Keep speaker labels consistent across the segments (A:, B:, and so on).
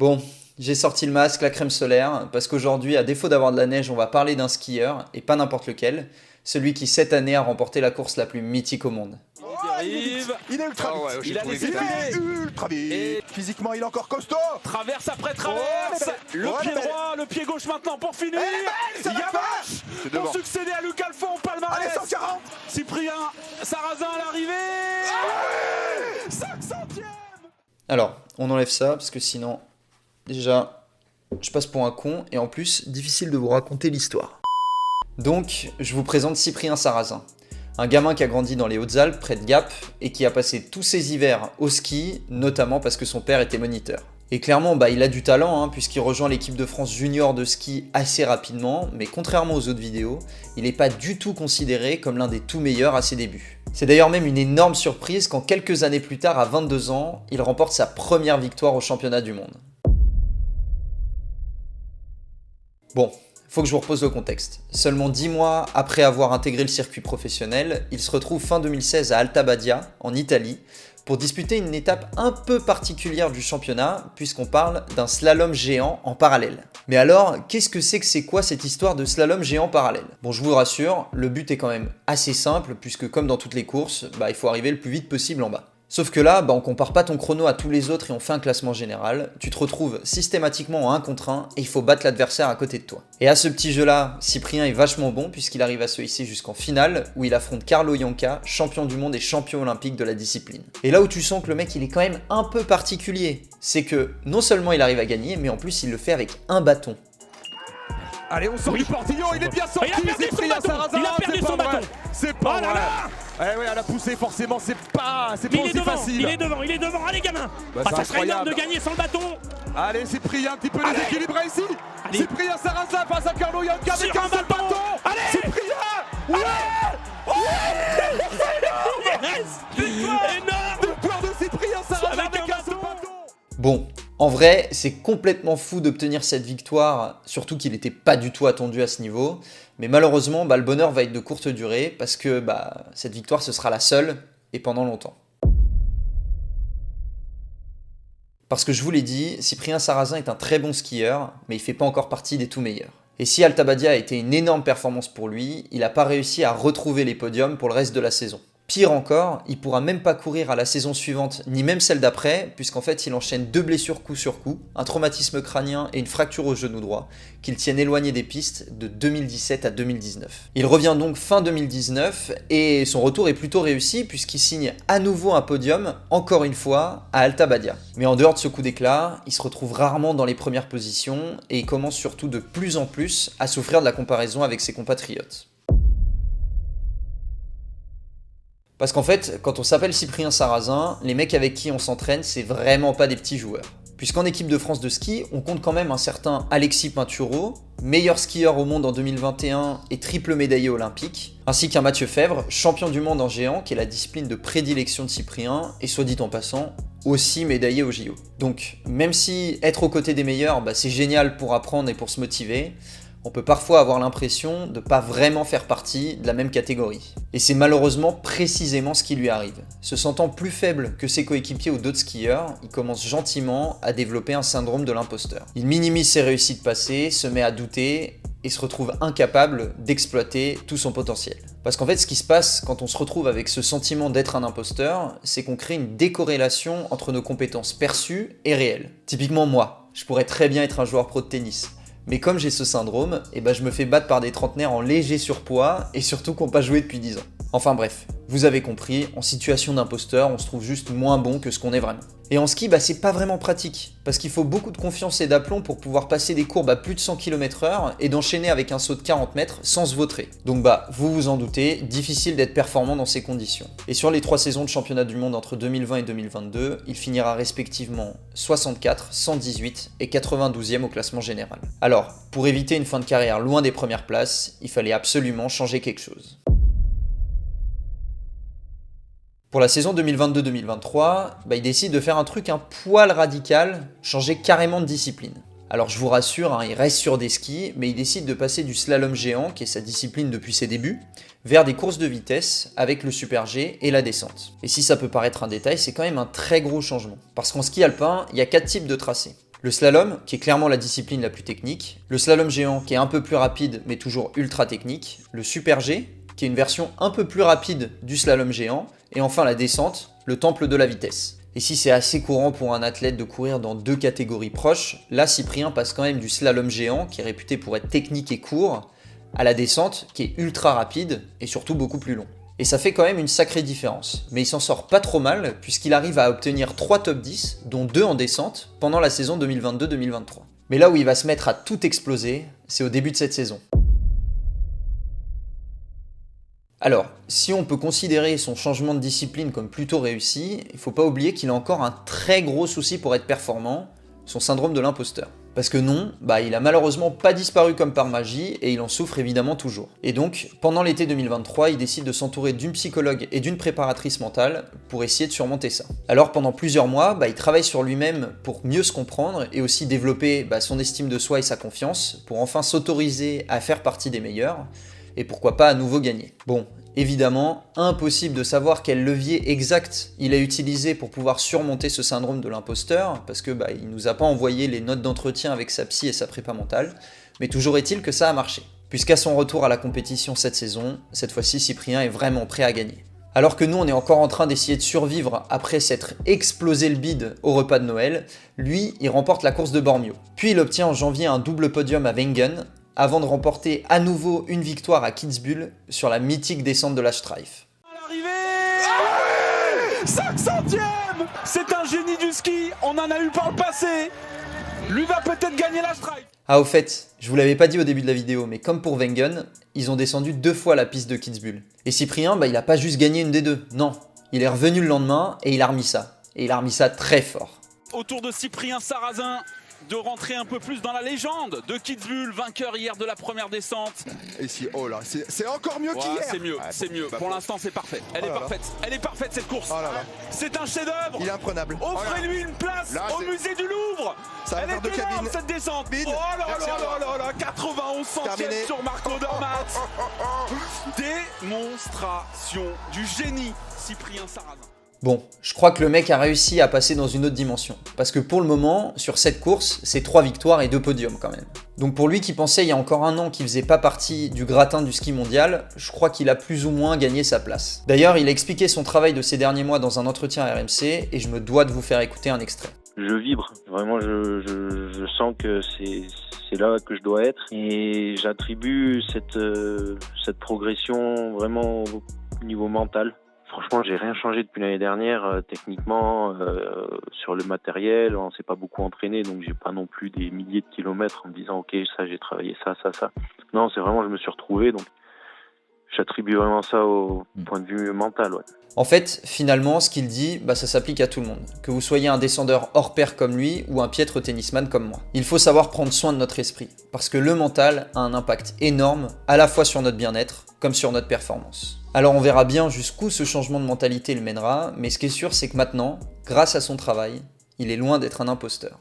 A: Bon, j'ai sorti le masque, la crème solaire, parce qu'aujourd'hui, à défaut d'avoir de la neige, on va parler d'un skieur, et pas n'importe lequel, celui qui cette année a remporté la course la plus mythique au monde.
B: Il est ultra vite.
C: Ouais,
B: Il a laissé ultra vite. Et physiquement, il est encore costaud.
C: Traverse après traverse. Le pied droit, le pied gauche maintenant pour finir. Yamash pour succéder à Luc Alphon au palmarès.
B: Allez, 140.
C: Cyprien Sarrazin à l'arrivée. 500e.
A: Alors, on enlève ça, parce que sinon, déjà, je passe pour un con, et en plus, difficile de vous raconter l'histoire. Donc, je vous présente Cyprien Sarrazin. Un gamin qui a grandi dans les Hautes-Alpes, près de Gap, et qui a passé tous ses hivers au ski, notamment parce que son père était moniteur. Et clairement, il a du talent, puisqu'il rejoint l'équipe de France junior de ski assez rapidement, mais contrairement aux autres vidéos, il n'est pas du tout considéré comme l'un des tout meilleurs à ses débuts. C'est d'ailleurs même une énorme surprise quand quelques années plus tard, à 22 ans, il remporte sa première victoire au championnat du monde. Bon, faut que je vous repose le contexte. Seulement 10 mois après avoir intégré le circuit professionnel, il se retrouve fin 2016 à Alta Badia, en Italie, pour disputer une étape un peu particulière du championnat, puisqu'on parle d'un slalom géant en parallèle. Mais alors, qu'est-ce que c'est quoi cette histoire de slalom géant parallèle? Bon, je vous rassure, le but est quand même assez simple, puisque comme dans toutes les courses, il faut arriver le plus vite possible en bas. Sauf que là, on compare pas ton chrono à tous les autres et on fait un classement général, tu te retrouves systématiquement en 1 contre 1 et il faut battre l'adversaire à côté de toi. Et à ce petit jeu-là, Cyprien est vachement bon puisqu'il arrive à se hisser jusqu'en finale où il affronte Carlo Ianca, champion du monde et champion olympique de la discipline. Et là où tu sens que le mec il est quand même un peu particulier, c'est que non seulement il arrive à gagner, mais en plus il le fait avec un bâton.
B: Allez, on sort du portillon, il est bien sorti.
C: Il a perdu son bâton. Il a perdu son bâton.
B: C'est pas
C: Oh là
B: vrai.
C: là.
B: Eh oui, à la poussée, forcément, c'est pas
C: Mais
B: aussi facile.
C: il est devant, allez gamin.
B: C'est
C: Ça serait énorme
B: incroyable.
C: de gagner sans le bâton.
B: Allez, Cyprien, un petit peu
C: Allez.
B: déséquilibré ici.
C: Allez.
B: Cyprien Sarrazin face à Carlo Ianca avec
C: Sur
B: un
C: un
B: seul
C: bâton.
B: bâton.
C: Allez.
B: Cyprien.
C: Énorme.
B: Victoire de Cyprien Sarrazin
C: Avec un
B: avec un seul
C: bâton.
B: bâton.
A: Bon, en vrai, c'est complètement fou d'obtenir cette victoire, surtout qu'il n'était pas du tout attendu à ce niveau. Mais malheureusement, le bonheur va être de courte durée, parce que cette victoire, ce sera la seule, et pendant longtemps. Parce que je vous l'ai dit, Cyprien Sarrazin est un très bon skieur, mais il fait pas encore partie des tout meilleurs. Et si Alta Badia a été une énorme performance pour lui, il n'a pas réussi à retrouver les podiums pour le reste de la saison. Pire encore, il pourra même pas courir à la saison suivante, ni même celle d'après, puisqu'en fait il enchaîne 2 blessures coup sur coup, un traumatisme crânien et une fracture au genou droit, qui le tiennent éloigné des pistes de 2017 à 2019. Il revient donc fin 2019, et son retour est plutôt réussi, puisqu'il signe à nouveau un podium, encore une fois, à Alta Badia. Mais en dehors de ce coup d'éclat, il se retrouve rarement dans les premières positions, et il commence surtout de plus en plus à souffrir de la comparaison avec ses compatriotes. Parce qu'en fait, quand on s'appelle Cyprien Sarrazin, les mecs avec qui on s'entraîne, c'est vraiment pas des petits joueurs. Puisqu'en équipe de France de ski, on compte quand même un certain Alexis Pinturo, meilleur skieur au monde en 2021 et triple médaillé olympique, ainsi qu'un Mathieu Febvre, champion du monde en géant, qui est la discipline de prédilection de Cyprien, et soit dit en passant, aussi médaillé au JO. Donc, même si être aux côtés des meilleurs, c'est génial pour apprendre et pour se motiver, on peut parfois avoir l'impression de pas vraiment faire partie de la même catégorie. Et c'est malheureusement précisément ce qui lui arrive. Se sentant plus faible que ses coéquipiers ou d'autres skieurs, il commence gentiment à développer un syndrome de l'imposteur. Il minimise ses réussites passées, se met à douter et se retrouve incapable d'exploiter tout son potentiel. Parce qu'en fait, ce qui se passe quand on se retrouve avec ce sentiment d'être un imposteur, c'est qu'on crée une décorrélation entre nos compétences perçues et réelles. Typiquement moi, je pourrais très bien être un joueur pro de tennis. Mais comme j'ai ce syndrome, je me fais battre par des trentenaires en léger surpoids et surtout qui n'ont pas joué depuis 10 ans. Enfin bref, vous avez compris, en situation d'imposteur, on se trouve juste moins bon que ce qu'on est vraiment. Et en ski, c'est pas vraiment pratique, parce qu'il faut beaucoup de confiance et d'aplomb pour pouvoir passer des courbes à plus de 100 km/h et d'enchaîner avec un saut de 40 mètres sans se vautrer. Donc vous vous en doutez, difficile d'être performant dans ces conditions. Et sur les 3 saisons de championnat du monde entre 2020 et 2022, il finira respectivement 64, 118 et 92e au classement général. Alors, pour éviter une fin de carrière loin des premières places, il fallait absolument changer quelque chose. Pour la saison 2022-2023, il décide de faire un truc un poil radical, changer carrément de discipline. Alors je vous rassure, il reste sur des skis, mais il décide de passer du slalom géant, qui est sa discipline depuis ses débuts, vers des courses de vitesse avec le Super G et la descente. Et si ça peut paraître un détail, c'est quand même un très gros changement. Parce qu'en ski alpin, il y a 4 types de tracés. Le slalom, qui est clairement la discipline la plus technique. Le slalom géant, qui est un peu plus rapide, mais toujours ultra technique. Le super G, qui est une version un peu plus rapide du slalom géant. Et enfin la descente, le temple de la vitesse. Et si c'est assez courant pour un athlète de courir dans 2 catégories proches, là Cyprien passe quand même du slalom géant, qui est réputé pour être technique et court, à la descente, qui est ultra rapide et surtout beaucoup plus long. Et ça fait quand même une sacrée différence. Mais il s'en sort pas trop mal, puisqu'il arrive à obtenir 3 top 10, dont 2 en descente, pendant la saison 2022-2023. Mais là où il va se mettre à tout exploser, c'est au début de cette saison. Alors, si on peut considérer son changement de discipline comme plutôt réussi, il ne faut pas oublier qu'il a encore un très gros souci pour être performant, son syndrome de l'imposteur. Parce que non, il a malheureusement pas disparu comme par magie et il en souffre évidemment toujours. Et donc, pendant l'été 2023, il décide de s'entourer d'une psychologue et d'une préparatrice mentale pour essayer de surmonter ça. Alors pendant plusieurs mois, il travaille sur lui-même pour mieux se comprendre et aussi développer son estime de soi et sa confiance pour enfin s'autoriser à faire partie des meilleurs et pourquoi pas à nouveau gagner. Bon, évidemment, impossible de savoir quel levier exact il a utilisé pour pouvoir surmonter ce syndrome de l'imposteur, parce que il nous a pas envoyé les notes d'entretien avec sa psy et sa prépa mentale, mais toujours est-il que ça a marché. Puisqu'à son retour à la compétition cette saison, cette fois-ci Cyprien est vraiment prêt à gagner. Alors que nous on est encore en train d'essayer de survivre après s'être explosé le bide au repas de Noël, lui il remporte la course de Bormio. Puis il obtient en janvier un double podium à Wengen, avant de remporter à nouveau une victoire à Kitzbühel sur la mythique descente de la Streif.
C: À l'arrivée, 500e. C'est un génie du ski, on en a eu par le passé. Lui va peut-être gagner la Streif.
A: Ah au fait, je vous l'avais pas dit au début de la vidéo, mais comme pour Wengen, ils ont descendu 2 fois la piste de Kitzbühel. Et Cyprien, il a pas juste gagné une des 2, non. Il est revenu le lendemain et il a remis ça. Et il a remis ça très fort.
C: Autour de Cyprien Sarrazin, de rentrer un peu plus dans la légende de Kitzbühel, vainqueur hier de la première descente.
B: Et si, oh là, c'est encore mieux qu'hier.
C: C'est mieux, c'est mieux. Pour l'instant, c'est parfait. Elle est parfaite. Elle est parfaite cette course. C'est un chef-d'œuvre.
B: Il est imprenable.
C: Offrez-lui une place
B: là,
C: au musée du Louvre.
B: Ça va
C: Elle
B: faire
C: est
B: de
C: énorme
B: cabine.
C: cette descente.
B: Bide.
C: Oh là là là là, 91 centièmes sur Marco Odermatt. Démonstration du génie Cyprien Sarrazin.
A: Bon, je crois que le mec a réussi à passer dans une autre dimension. Parce que pour le moment, sur cette course, c'est 3 victoires et 2 podiums quand même. Donc pour lui qui pensait il y a encore un an qu'il faisait pas partie du gratin du ski mondial, je crois qu'il a plus ou moins gagné sa place. D'ailleurs, il a expliqué son travail de ces derniers mois dans un entretien à RMC et je me dois de vous faire écouter un extrait.
D: Je vibre, vraiment je sens que c'est là que je dois être et j'attribue cette progression vraiment au niveau mental. Franchement, j'ai rien changé depuis l'année dernière. Techniquement, sur le matériel, on s'est pas beaucoup entraîné, donc j'ai pas non plus des milliers de kilomètres en me disant ok, ça j'ai travaillé ça. Non, c'est vraiment je me suis retrouvé, donc j'attribue vraiment ça au point de vue mental. Ouais.
A: En fait, finalement, ce qu'il dit, ça s'applique à tout le monde. Que vous soyez un descendeur hors pair comme lui ou un piètre tennisman comme moi. Il faut savoir prendre soin de notre esprit, parce que le mental a un impact énorme, à la fois sur notre bien-être, comme sur notre performance. Alors on verra bien jusqu'où ce changement de mentalité le mènera, mais ce qui est sûr, c'est que maintenant, grâce à son travail, il est loin d'être un imposteur.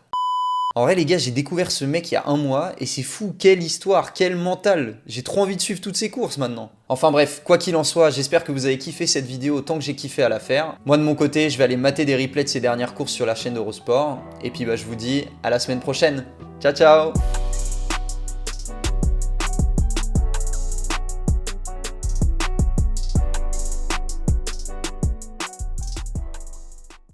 A: En vrai les gars, j'ai découvert ce mec il y a 1 mois et c'est fou, quelle histoire, quel mental. J'ai trop envie de suivre toutes ses courses maintenant. Enfin bref, quoi qu'il en soit, j'espère que vous avez kiffé cette vidéo autant que j'ai kiffé à la faire. Moi de mon côté, je vais aller mater des replays de ces dernières courses sur la chaîne d'Eurosport. Et puis je vous dis à la semaine prochaine. Ciao ciao.